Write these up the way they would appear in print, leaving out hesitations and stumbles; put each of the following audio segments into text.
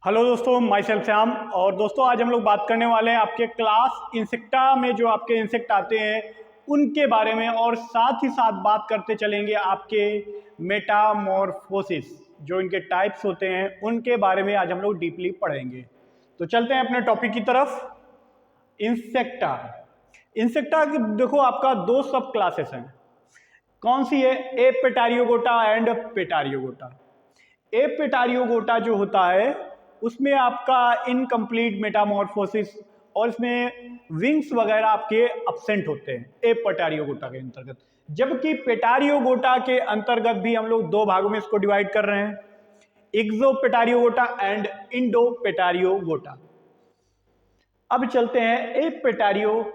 Hello दोस्तों, my self Shyam. और दोस्तों आज हम लोग बात करने वाले हैं आपके क्लास इंसेक्टा में जो आपके इंसेक्ट आते हैं उनके बारे में, और साथ ही साथ बात करते चलेंगे आपके मेटामॉर्फोसिस जो इनके टाइप्स होते हैं उनके बारे में आज हम लोग डीपली पढ़ेंगे। तो चलते हैं अपने टॉपिक की तरफ। इंसेक्टा इंसेक्टा देखो, आपका दो सब क्लासेस हैं। कौन सी है? एपेटारियोगोटा एंड पेटारियोगोटा। एपेटारियोगोटा जो होता है उसमें आपका इनकम्प्लीट मेटामॉर्फोसिस और इसमें विंग्स वगैरह आपके अब्सेंट होते हैं एपेटारियोगोटा के अंतर्गत। जबकि पेटारियोगोटा के अंतर्गत भी हम लोग दो भागों में इसको डिवाइड कर रहे हैं, इग्जोपेटारियोगोटा एंड इंडोपेटारियोगोटा। अब चलते हैं एपेटारियोगोटा।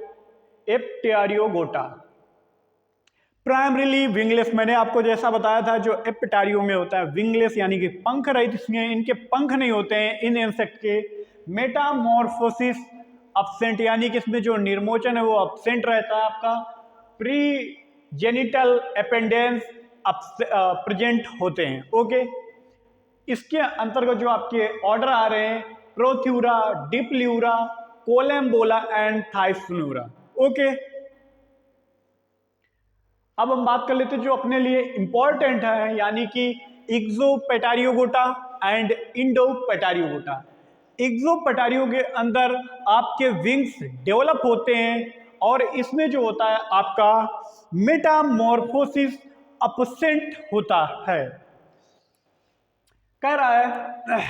प्राइमरीली विंगलेस, मैंने आपको जैसा बताया था जो एपिटारियो में होता है विंगलेस यानी कि पंख रहित, इसमें इनके पंख नहीं होते हैं इन इंसेक्ट के। मेटामॉर्फोसिस अब्सेंट यानी कि इसमें जो निर्मोचन है वो अब्सेंट रहता है आपका। प्री जेनिटल अपेंडेंस प्रेजेंट होते हैं। ओके, इसके अंतर्गत जो आपके ऑर्डर आ रहे हैं प्रोथ्यूरा, डिप्ल्यूरा, कोलम्बोला एंड थाइसनूरा। ओके, अब हम बात कर लेते हैं जो अपने लिए इंपॉर्टेंट है, यानी कि इग्जोपेटारियोगोटा एंड इंडोपेटारियोगोटा। इग्जोपेटारियो के अंदर आपके विंग्स डेवलप होते हैं और इसमें जो होता है आपका मेटामॉर्फोसिस अब्सेंट होता है। कह रहा है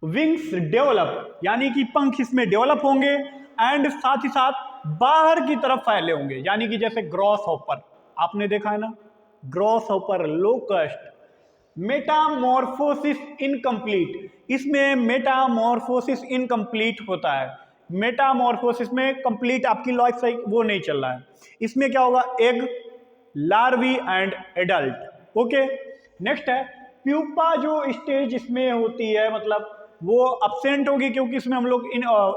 विंग्स डेवलप यानी कि पंख इसमें डेवलप होंगे एंड साथ ही साथ बाहर की तरफ फैले होंगे, यानी कि जैसे ग्रॉस हॉपर आपने देखा है ना, gross hopper, locust. Metamorphosis incomplete, इसमें मेटामॉर्फोसिस इनकम्प्लीट होता है। मेटामॉर्फोसिस में कंप्लीट आपकी लाइफ साइकिल वो नहीं चल रहा है। इसमें क्या होगा? Egg, larvae and adult. Okay, next है प्यूपा। जो स्टेज इसमें होती है मतलब वो अब्सेंट होगी क्योंकि इसमें हम लोग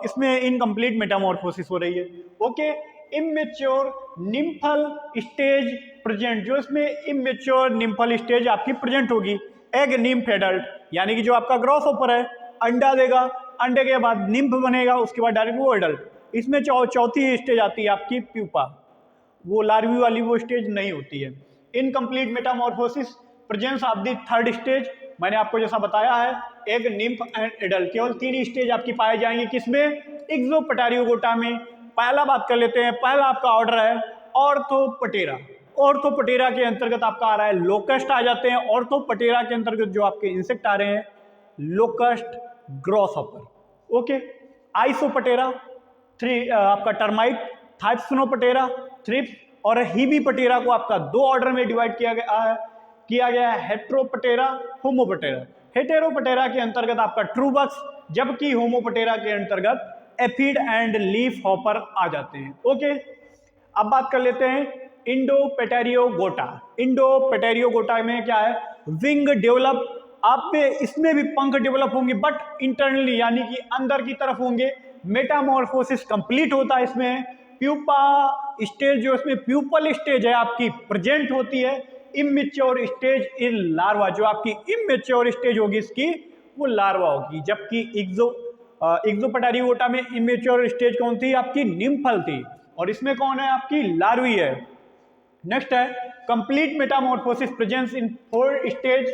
इसमें इनकम्प्लीट मेटामॉर्फोसिस हो रही है। Okay, immature nymphal stage present, जो इसमें इमेच्योर निम्फल स्टेज आपकी प्रेजेंट होगी। एग, निम्फ, एडल्ट, यानी कि जो आपका ग्रॉस ऊपर है अंडा देगा, अंडे के बाद निम्फ बनेगा, उसके बाद डायरेक्ट वो एडल्ट। इसमें चौथी स्टेज आती है आपकी प्यूपा, वो लार्वी वाली वो स्टेज नहीं होती है। Incomplete Metamorphosis presence of the third stage, मैंने आपको जैसा बताया है एग, निम्फ एंड एडल्ट, केवल तीन स्टेज आपकी पाए जाएंगे किसमें? इग्जोपेटारियोगोटा में। पहला बात कर लेते हैं, पहला आपका ऑर्डर है ऑर्थोपटेरा। ऑर्थोपटेरा के अंतर्गत आपका आ रहा है लोकस्ट आ जाते हैं। ऑर्थोपटेरा के अंतर्गत जो आपके इंसेक्ट आ रहे हैं लोकस्ट, ग्रॉसहॉपर। ओके, आइसोपटेरा, आपका टर्माइट, थाइप्सिनोपटेरा, थ्रिप्स और हीबीपटेरा को आपका दो ऑर्डर में डिवाइड किया गया है हेट्रोपटेरा, होमोपटेरा। हेटेरोपटेरा के अंतर्गत आपका ट्रूबक्स, जबकि होमोपटेरा के अंतर्गत एफिड एंड लीफ हॉपर आ जाते हैं। ओके, अब बात कर लेते हैं इंडोपेटारियोगोटा। इंडोपेटारियोगोटा में क्या है? विंग डेवलप, आप पे इसमें भी पंख डेवलप होंगे बट इंटरनली यानी कि अंदर की तरफ होंगे। मेटामॉर्फोसिस कंप्लीट होता है इसमें। प्यूपा स्टेज जो इसमें प्यूपल स्टेज है आपकी प्रेजेंट होती है। इमेच्योर स्टेज इन लार्वा, जो आपकी इमेच्योर स्टेज होगी इसकी वो लार्वा होगी। जबकि इग्जोपेटारियोगोटा में इमेच्योर स्टेज कौन थी? आपकी निम्फल थी, और इसमें कौन है? आपकी लार्वी है। नेक्स्ट है complete Metamorphosis presence in four stage.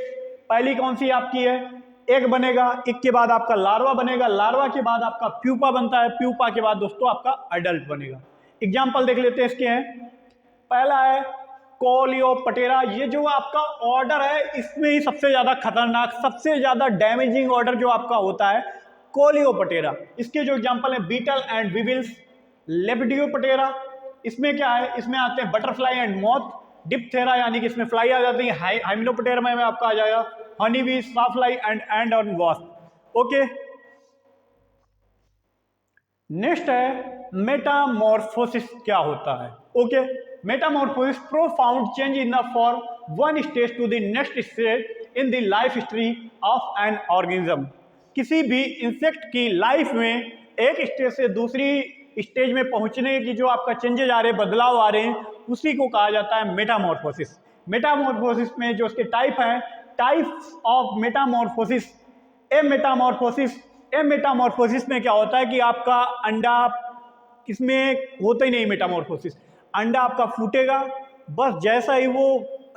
पहली कौन सी आपकी है? एग बनेगा, एग के बाद आपका लार्वा बनेगा, लार्वा के बाद आपका प्यूपा बनता है, प्यूपा के बाद दोस्तों आपका अडल्ट बनेगा। एग्जाम्पल देख लेते हैं इसके हैं। पहला है कोलियोपटेरा। ये जो आपका ऑर्डर है इसमें ही सबसे ज्यादा खतरनाक, सबसे ज्यादा डैमेजिंग ऑर्डर जो आपका होता है कोलियोपटेरा। इसके जो एग्जांपल है बीटल एंड विविल्स। लेपिडियोपटेरा, इसमें क्या है? इसमें आते हैं बटरफ्लाई एंड मॉथ। डिप्थेरा यानी कि इसमें फ्लाई आ जाती है। हाइमेनोपटेरा में आपका आ जाएगा हनी बी, साफ्लाई एंड और वास्प। ओके, नेक्स्ट है मेटामॉर्फोसिस क्या होता है? Okay, metamorphosis profound change in the form one stage to the next stage in the life history of an organism. किसी भी इंसेक्ट की लाइफ में एक स्टेज से दूसरी स्टेज में पहुंचने की जो आपका चेंजेज आ रहे हैं, बदलाव आ रहे हैं, उसी को कहा जाता है मेटामॉर्फोसिस। मेटामॉर्फोसिस में जो उसके टाइप हैं types of Metamorphosis. A Metamorphosis में क्या होता है कि आपका अंडा, इसमें होता ही नहीं मेटामॉर्फोसिस, अंडा आपका फूटेगा, बस जैसा ही वो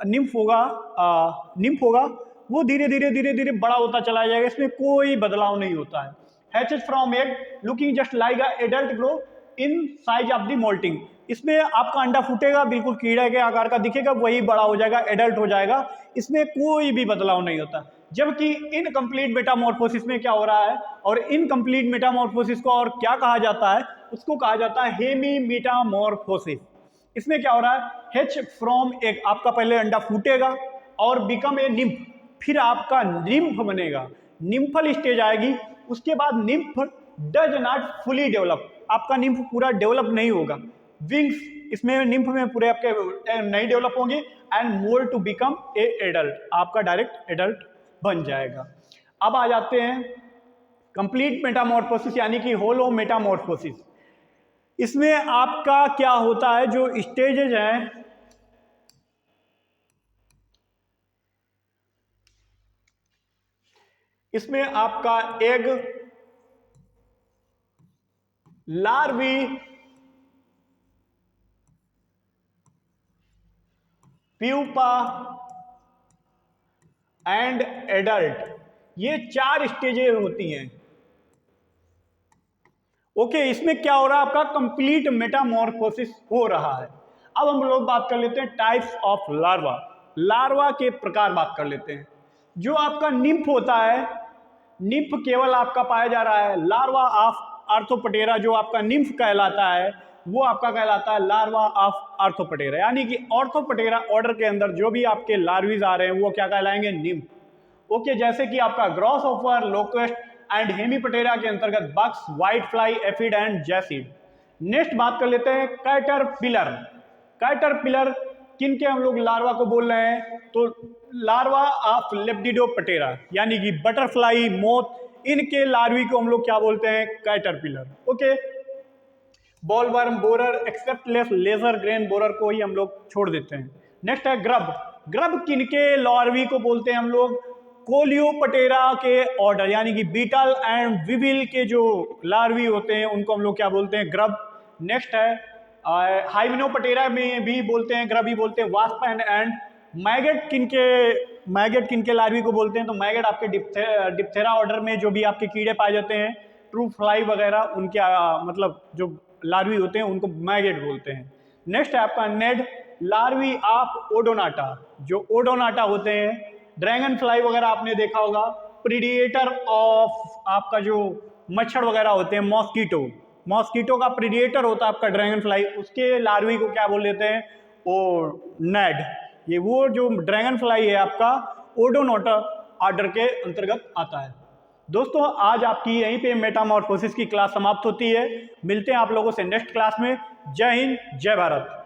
निम्फ होगा वो धीरे धीरे बड़ा होता चला जाएगा, इसमें कोई बदलाव नहीं होता है। Hatches from egg looking just like a adult grow in size of the molting. इसमें आपका अंडा फूटेगा, बिल्कुल कीड़े के आकार का दिखेगा, वही बड़ा हो जाएगा, एडल्ट हो जाएगा, इसमें कोई भी बदलाव नहीं होता। जबकि इनकम्प्लीट मेटामॉर्फोसिस में क्या हो रहा है, और इनकम्प्लीट मेटामॉर्फोसिस को और क्या कहा जाता है, उसको कहा जाता है हेमी मेटामॉर्फोसिस। इसमें क्या हो रहा है, हेच फ्रॉम एग, आपका पहले अंडा फूटेगा और बिकम ए निम्फ, फिर आपका निम्फ बनेगा, निम्फल स्टेज आएगी, उसके बाद nymph does not fully develop, आपका निम्फ पूरा डेवलप नहीं होगा, विंग्स इसमें निम्फ में पूरे आपके नहीं डेवलप होंगे, and molt to become a adult, आपका डायरेक्ट एडल्ट बन जाएगा। अब आ जाते हैं कंप्लीट मेटामॉर्फोसिस यानी कि होलो मेटामॉर्फोसिस। इसमें आपका क्या होता है, जो स्टेजेज हैं, इसमें आपका egg, larvae, pupa and adult, ये 4 स्टेजें होती हैं। ओके, इसमें क्या हो रहा है, आपका कंप्लीट मेटामॉर्फोसिस हो रहा है। अब हम लोग बात कर लेते हैं टाइप्स ऑफ लार्वा, लार्वा के प्रकार बात कर लेते हैं। जो आपका निम्फ होता है, निम्फ केवल आपका पाया जा रहा है लार्वा ऑफ आर्थोपटेरा, जो आपका निम्फ कहलाता है वो आपका कहलाता है लार्वा ऑफ आर्थोपटेरा, यानी कि आर्थोपटेरा ऑर्डर के अंदर जो भी आपके लार्वीज आ रहे हैं वो क्या कहलाएंगे, निम्फ। ओके, जैसे कि आपका ग्रॉसहॉपर, लोकस्ट एंड हेमीपटेरा के अंतर्गत bugs, white fly, aphid and jassid. Next बात कर लेते हैं कैटरपिलर। कैटरपिलर किनके हम लोग लार्वा को बोल रहे हैं, तो लार्वा ऑफ लेपिडोप्टेरा, यानी कि बटरफ्लाई, मोथ, इनके लार्वी को हम लोग क्या बोलते हैं, caterpillar. Okay, bollworm, borer, except lesser grain borer को ही हम लोग छोड़ देते हैं। नेक्स्ट है ग्रब। ग्रब किनके लार्वी को बोलते हैं हम लोग, कोलियोपटेरा के ऑर्डर, यानी कि बीटल एंड विविल के जो लार्वी होते हैं उनको हम लोग क्या बोलते हैं, ग्रब। नेक्स्ट है हाइमेनोपटेरा में भी बोलते हैं, ग्रब ही बोलते हैं। वास्प एंड मैगेट किनके लार्वी को बोलते हैं, तो मैगेट आपके डिप्थेरा ऑर्डर में जो भी आपके कीड़े पाए जाते हैं, ट्रू फ्लाई वगैरह, उनके मतलब जो लार्वी होते हैं उनको मैगेट बोलते हैं। नेक्स्ट है आपका नेड, लार्वी ऑफ ओडोनाटा, जो ओडोनाटा होते हैं, ड्रैगन फ्लाई वगैरह आपने देखा होगा, प्रीडिएटर ऑफ आपका जो मच्छर वगैरह होते हैं, मॉस्किटो का प्रीडिएटर होता है आपका ड्रैगन फ्लाई, उसके लार्वी को क्या बोल देते हैं, ओ नेड। ये वो जो ड्रैगन फ्लाई है आपका ओडोनाटा ऑर्डर के अंतर्गत आता है। दोस्तों, आज आपकी यहीं पे मेटामॉर्फोसिस की क्लास समाप्त होती है। मिलते हैं आप लोगों से नेक्स्ट क्लास में। जय हिंद, जय भारत।